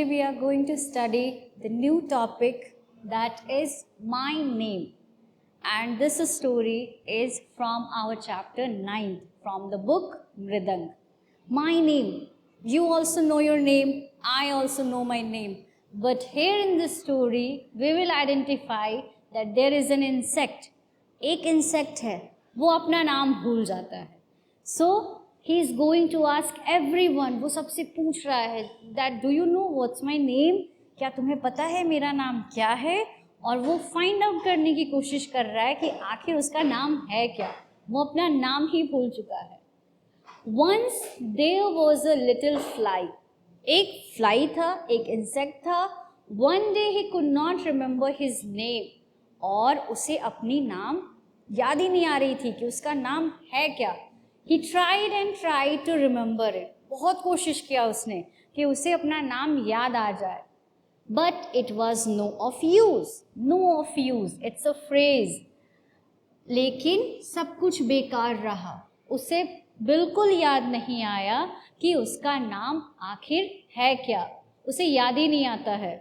we are going to study the new topic that is my name. And this story is from our chapter 9 from the book Mridang. My name. You also know your name. I also know my name. But here in this story, we will identify that there is an insect. एक insect है, वो अपना नाम भूल जाता है. So he is going to ask everyone. वो सबसे पूछ रहा है that do you know what's my name? क्या तुम्हें पता है मेरा नाम क्या है? और वो फाइंड आउट करने की कोशिश कर रहा है कि आखिर उसका नाम है क्या. वो अपना नाम ही भूल चुका है. Once there was a little fly. एक फ्लाई था, एक इंसेक्ट था. One day he could not remember his name. और उसे अपनी नाम याद ही नहीं आ रही थी कि उसका नाम है क्या. He tried and tried to remember it. बहुत कोशिश किया उसने कि उसे अपना नाम याद आ जाए. But it was no of use. No of use. It's a phrase. लेकिन सब कुछ बेकार रहा. उसे बिल्कुल याद नहीं आया कि उसका नाम आखिर है क्या. उसे याद ही नहीं आता है.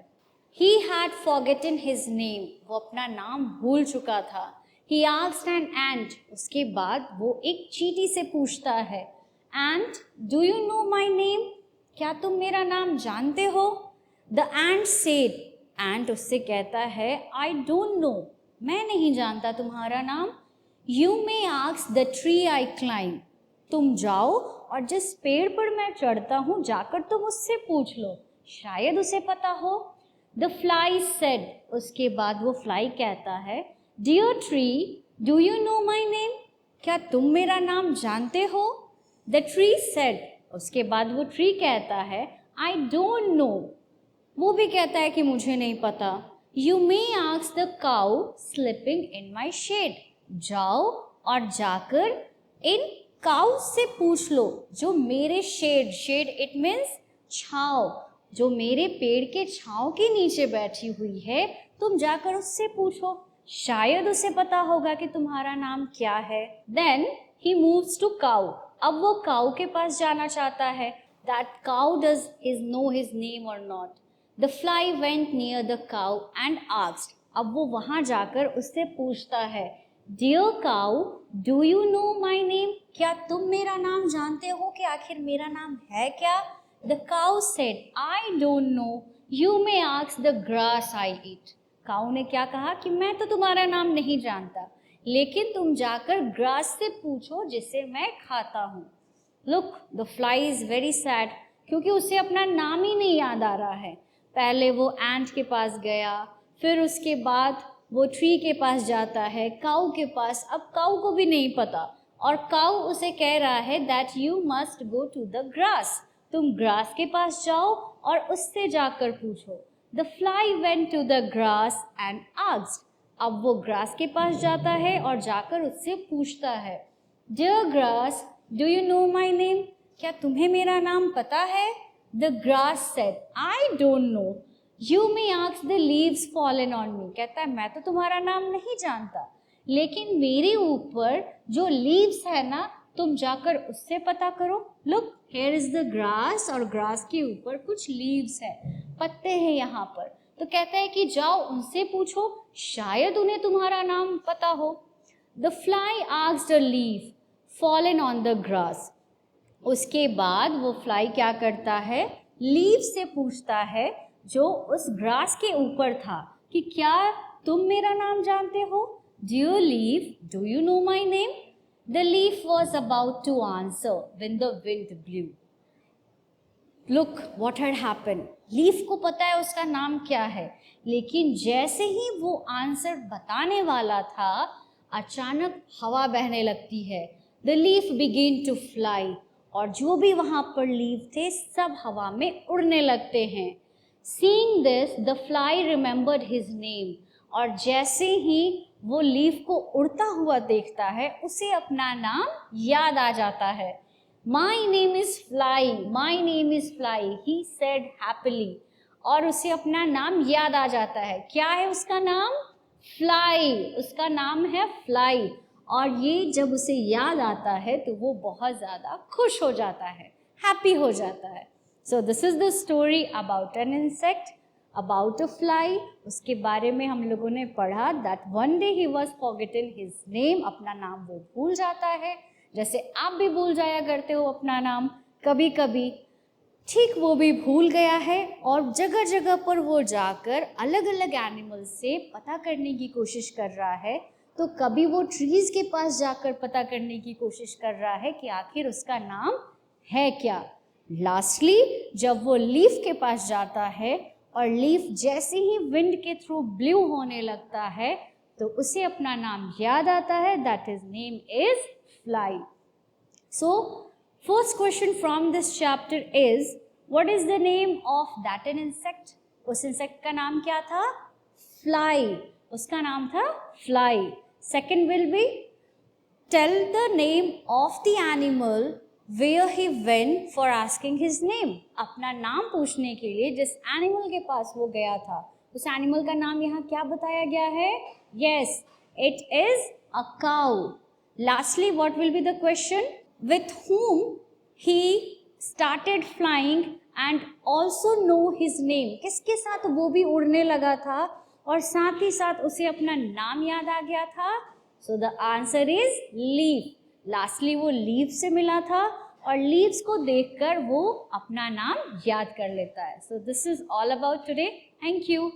He had forgotten his name. वो अपना नाम भूल चुका था. He asked an ant. उसके बाद वो एक चींटी से पूछता है, Ant, do you know my name? क्या तुम मेरा नाम जानते हो? The ant said. Ant उससे कहता है, I don't know. मैं नहीं जानता तुम्हारा नाम. You may ask the tree I climb. तुम जाओ और जिस पेड़ पर मैं चढ़ता हूँ जाकर तुम उससे पूछ लो, शायद उसे पता हो. The fly said. उसके बाद वो फ्लाई कहता है, Dear tree, do you know my name? क्या तुम मेरा नाम जानते हो? The tree said. उसके बाद वो ट्री कहता है, I don't know. वो भी कहता है कि मुझे नहीं पता. You may ask the cow sleeping in my shade. जाओ और जाकर इन काउ से पूछ लो जो मेरे शेड इट मीन्स छाँव, जो मेरे पेड़ के छाँव के नीचे बैठी हुई है, तुम जाकर उससे पूछो, शायद उसे पता होगा कि तुम्हारा नाम क्या है. Then he moves to cow. अब वो काउ के पास जाना चाहता है. That cow does know his name or not. The fly went near the cow and asked. अब वो वहाँ जाकर उससे पूछता है, Dear cow, do you know my name? क्या तुम मेरा नाम जानते हो कि आखिर मेरा नाम है क्या? The cow said, I don't know. You may ask the grass I eat. काऊ ने क्या कहा कि मैं तो तुम्हारा नाम नहीं जानता, लेकिन तुम जाकर ग्रास से पूछो जिसे मैं खाता हूँ. Look, the fly is very sad. क्योंकि उसे अपना नाम ही नहीं याद आ रहा है. पहले वो एंट के पास गया, फिर उसके बाद वो ट्री के पास जाता है, काऊ के पास. अब काऊ को भी नहीं पता और काऊ उसे कह रहा है that you must go to the grass. तुम ग्रास के पास जाओ और उससे जाकर पूछो. The fly went to the grass and asked. अब वो ग्रास के पास जाता है और जाकर उससे पूछता है, Dear grass, do you know my name? क्या तुम्हें मेरा नाम पता है? The grass said, I don't know. You may ask the leaves fallen on me. कहता है मैं तो तुम्हारा नाम नहीं जानता, लेकिन मेरे ऊपर जो leaves है ना, तुम जाकर उससे पता करो. Look, here is the grass. और ग्रास के ऊपर कुछ leaves है, पत्ते हैं यहाँ पर. तो कहता है कि जाओ उनसे पूछो, शायद उन्हें तुम्हारा नाम पता हो. The fly asked a leaf fallen on the grass. उसके बाद वो फ्लाई क्या करता है, लीव से पूछता है जो उस ग्रास के ऊपर था कि क्या तुम मेरा नाम जानते हो? Dear leaf, do you know my name? The leaf was about to answer when the wind blew. Look what had happened. Leaf को पता है उसका नाम क्या है, लेकिन जैसे ही वो आंसर बताने वाला था, अचानक हवा बहने लगती है. The leaf began to fly. और जो भी वहाँ पर लीफ थे सब हवा में उड़ने लगते हैं. Seeing this, the fly remembered his name. और जैसे ही वो लीफ को उड़ता हुआ देखता है, उसे अपना नाम याद आ जाता है. My name is Fly. My name is Fly. He said happily. और उसे अपना नाम याद आ जाता है. क्या है उसका नाम? Fly. उसका नाम है Fly. और ये जब उसे याद आता है तो वो बहुत ज़्यादा खुश हो जाता है, हैप्पी हो जाता है. So this is the story about an insect, about a fly. उसके बारे में हम लोगों ने पढ़ा that one day he was forgotten his name, अपना नाम वो भूल जाता है, जैसे आप भी भूल जाया करते हो अपना नाम कभी कभी, ठीक वो भी भूल गया है। और जगह जगह पर वो जाकर अलग अलग एनिमल से पता करने की कोशिश कर रहा है। तो कभी वो ट्रीज के पास जाकर पता करने की कोशिश कर रहा है कि आखिर उसका नाम है क्या। लास्टली जब वो लीफ के पास जाता है और लीफ जैसे ही विंड के थ्रू ब्लू होने लगता है तो उसे अपना नाम याद आता है, that is name is fly. So, first question from this chapter is, what is the name of that an insect? उस insect का नाम क्या था? Fly. उसका नाम था fly. Second will be, tell the name of the animal where he went for asking his name. अपना नाम पूछने के लिए जिस animal के पास वो गया था, उस animal का नाम यहाँ क्या बताया गया है? Yes, it is a cow. Lastly, what will be the question? With whom he started flying and also know his name. किसके साथ वो भी उड़ने लगा था और साथ ही साथ उसे अपना नाम याद आ गया था? So the answer is leaf. Lastly वो leaf से मिला था और leaves को देखकर वो अपना नाम याद कर लेता है. So this is all about today. Thank you.